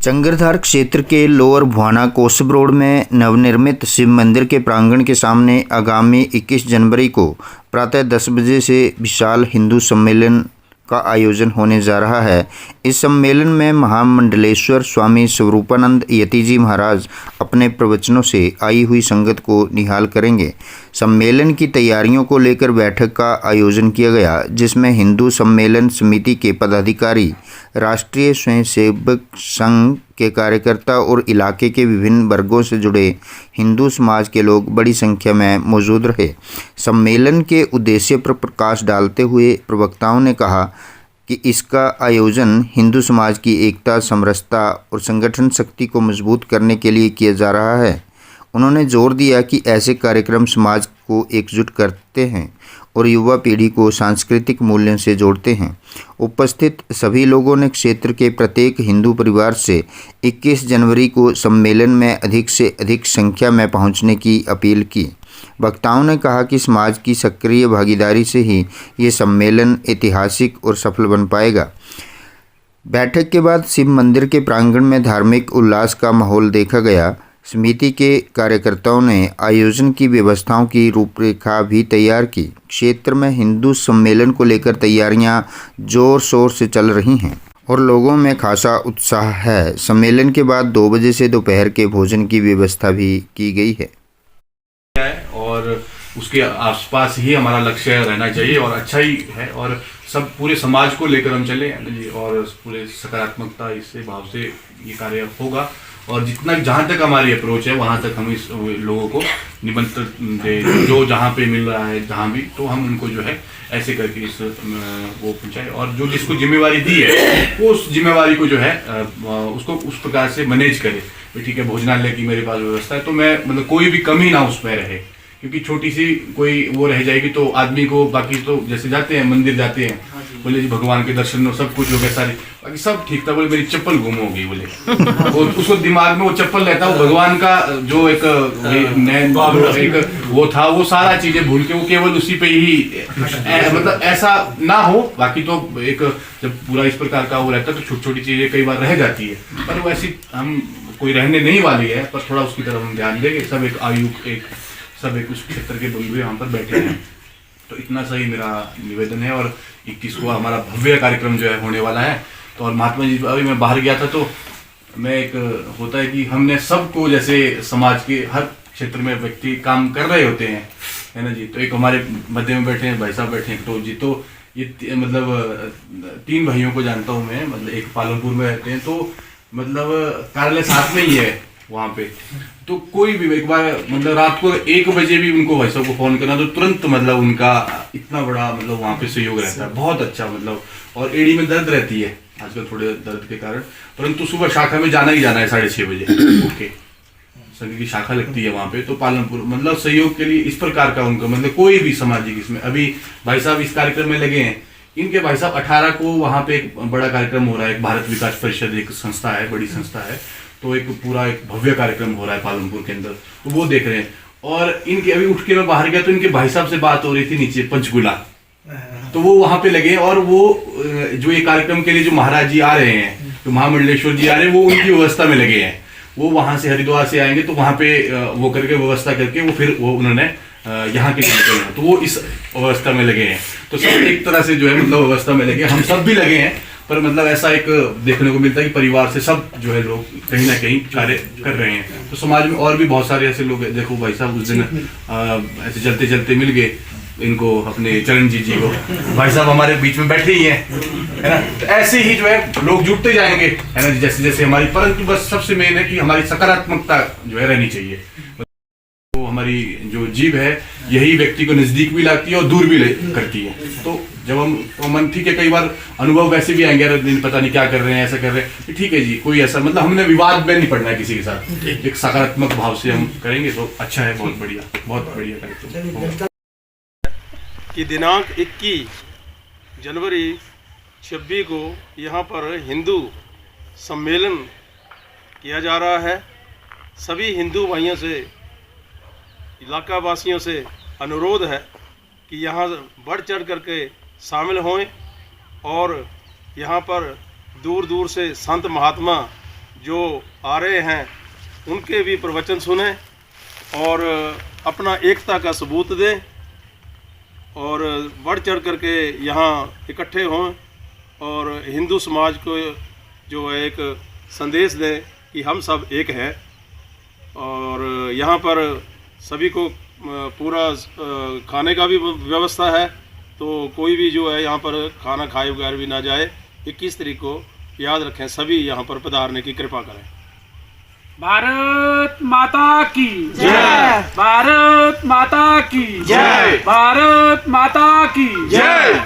चंगरधार क्षेत्र के lower भुआना कोसब road में नवनिर्मित शिव मंदिर के प्रांगण के सामने आगामी 21 जनवरी को प्रातः 10 बजे से विशाल हिंदू सम्मेलन का आयोजन होने जा रहा है। इस सम्मेलन में महामंडलेश्वर स्वामी स्वरूपानंद यति जी महाराज अपने प्रवचनों से आई हुई संगत को निहाल करेंगे। सम्मेलन की तैयारियों को लेकर बैठक का आयोजन किया गया, जिसमें हिंदू सम्मेलन समिति के पदाधिकारी, राष्ट्रीय स्वयंसेवक संघ के कार्यकर्ता और इलाके के विभिन्न वर्गों से जुड़े हिंदू समाज के लोग बड़ी संख्या में मौजूद रहे। सम्मेलन के उद्देश्य पर प्रकाश डालते हुए प्रवक्ताओं ने कहा कि इसका आयोजन हिंदू समाज की एकता, समरसता और संगठन शक्ति को मजबूत करने के लिए किया जा रहा है। उन्होंने जोर दिया कि ऐसे कार्यक्रम समाज को एकजुट करते हैं और युवा पीढ़ी को सांस्कृतिक मूल्यों से जोड़ते हैं। उपस्थित सभी लोगों ने क्षेत्र के प्रत्येक हिंदू परिवार से 21 जनवरी को सम्मेलन में अधिक से अधिक संख्या में पहुंचने की अपील की। वक्ताओं ने कहा कि समाज की सक्रिय भागीदारी से ही ये सम्मेलन ऐतिहासिक और सफल बन पाएगा। बैठक के बाद शिव मंदिर के प्रांगण में धार्मिक उल्लास का माहौल देखा गया। समिति के कार्यकर्ताओं ने आयोजन की व्यवस्थाओं की रूपरेखा भी तैयार की। क्षेत्र में हिंदू सम्मेलन को लेकर तैयारियां जोर शोर से चल रही हैं और लोगों में खासा उत्साह है। सम्मेलन के बाद 2 बजे से दोपहर के भोजन की व्यवस्था भी की गई है और उसके आसपास ही हमारा लक्ष्य रहना चाहिए और अच्छा ही है और सब पूरे समाज को लेकर हम चले और पूरे सकारात्मकता इससे भाव से ये कार्य होगा और जितना जहाँ तक हमारी अप्रोच है वहाँ तक हम इस लोगों को निमंत्रण दे, जो जहाँ पे मिल रहा है जहाँ भी, तो हम उनको जो है ऐसे करके इस वो पहुँचाए और जो जिसको जिम्मेवारी दी है वो उस जिम्मेवारी को जो है उसको उस प्रकार से मैनेज करे। ठीक है, भोजनालय की मेरे पास व्यवस्था है तो मैं मतलब कोई भी कमी ना उसमें रहे, क्योंकि छोटी सी कोई वो रह जाएगी तो आदमी को बाकी तो जैसे जाते हैं मंदिर जाते हैं, बोले जी भगवान के दर्शन सब कुछ हो गया, सारी बाकी सब ठीक था, बोले मेरी चप्पल गुम हो गई बोले और उसको दिमाग में वो चप्पल रहता है, वो भगवान का जो एक वो था वो सारा चीजें भूल के वो केवल उसी पे ही मतलब ऐसा ना हो। बाकी तो एक जब पूरा इस प्रकार का वो रहता है तो छोटी छोटी चीजें कई बार रह जाती है, पर वो ऐसी हम कोई रहने नहीं वाली है, पर थोड़ा उसकी तरफ हम ध्यान देंगे। सब एक आयु सब एक उस क्षेत्र के बंधु यहाँ पर बैठे हैं, तो इतना सही मेरा निवेदन है। और 21 को हमारा भव्य कार्यक्रम जो है होने वाला है। तो और महात्मा जी, अभी मैं बाहर गया था तो मैं एक होता है कि हमने सबको जैसे समाज के हर क्षेत्र में व्यक्ति काम कर रहे होते हैं, है ना जी। तो एक हमारे मध्य में बैठे हैं भाई साहब बैठे हैं तो जी, तो ये मतलब 3 भाइयों को जानता हूँ मैं, मतलब एक पालनपुर में रहते हैं, तो मतलब कार्यालय साथ में ही है वहाँ पे। तो कोई भी एक बार मतलब रात को 1 बजे भी उनको भाई साहब को फोन करना तो तुरंत मतलब उनका इतना बड़ा मतलब वहाँ पे सहयोग रहता है, बहुत अच्छा मतलब। और एड़ी में दर्द रहती है आजकल थोड़े दर्द के कारण, परंतु सुबह शाखा में जाना ही जाना है 6:30 बजे ओके, संघ की शाखा लगती है वहाँ पे। तो पालनपुर मतलब सहयोग के लिए इस प्रकार का उनका मतलब कोई भी सामाजिक इसमें अभी भाई साहब इस कार्यक्रम में लगे हैं। इनके भाई साहब 18 को वहाँ पे एक बड़ा कार्यक्रम हो रहा है, एक भारत विकास परिषद एक संस्था है, बड़ी संस्था है, तो एक पूरा एक भव्य कार्यक्रम हो रहा है पालनपुर के अंदर, तो वो देख रहे हैं। और इनके अभी उठ के मैं बाहर गया तो इनके भाई साहब से बात हो रही थी नीचे पंचकुला, तो वो वहां पे लगे और वो जो ये कार्यक्रम के लिए जो महाराज जी आ रहे हैं, जो महामंडलेश्वर जी आ रहे हैं, वो उनकी व्यवस्था में लगे हैं। वो वहां से हरिद्वार से आएंगे तो वहां पे वो करके व्यवस्था करके वो फिर वो उन्होंने यहाँ के कार्यक्रम, तो वो इस व्यवस्था में लगे हैं। तो सब एक तरह से जो है मतलब व्यवस्था में लगे, हम सब भी लगे हैं, पर मतलब ऐसा एक देखने को मिलता है कि परिवार से सब जो है लोग कहीं ना कहीं कार्य कर रहे हैं। तो समाज में और भी बहुत सारे ऐसे लोग हैं। देखो भाई साहब उस दिन ऐसे चलते चलते मिल गए इनको, अपने चरणजीत जी को, भाई साहब हमारे बीच में बैठे ही हैं, है ना। तो ऐसे ही जो है लोग जुड़ते जाएंगे, है ना, जैसे जैसे हमारी, परंतु बस सबसे मेन है कि हमारी सकारात्मकता जो है रहनी चाहिए। तो हमारी जो जीव है यही व्यक्ति को नजदीक भी लाती है और दूर भी करती है। तो जब हम मन ठीक है, कई बार अनुभव वैसे भी आएंगे, पता नहीं क्या कर रहे हैं, ऐसा कर रहे हैं, ठीक है जी, कोई ऐसा मतलब हमने विवाद में नहीं पड़ना है किसी के साथ, एक सकारात्मक भाव से हम करेंगे तो अच्छा है, बहुत बढ़िया कार्यक्रम। कि दिनांक 21 जनवरी 26 को यहाँ पर हिंदू सम्मेलन किया जा रहा है। सभी हिंदू भाइयों से, इलाका वासियों से अनुरोध है कि यहाँ बढ़ चढ़ करके शामिल हों और यहाँ पर दूर दूर से संत महात्मा जो आ रहे हैं उनके भी प्रवचन सुने और अपना एकता का सबूत दें और बढ़ चढ़ करके यहाँ इकट्ठे हों और हिंदू समाज को जो है एक संदेश दें कि हम सब एक हैं। और यहाँ पर सभी को पूरा खाने का भी व्यवस्था है, तो कोई भी जो है यहाँ पर खाना खाए बगैर भी ना जाए। 21 तारीख को याद रखें, सभी यहाँ पर पधारने की कृपा करें। भारत माता की जय। भारत माता की जय। भारत माता की जय।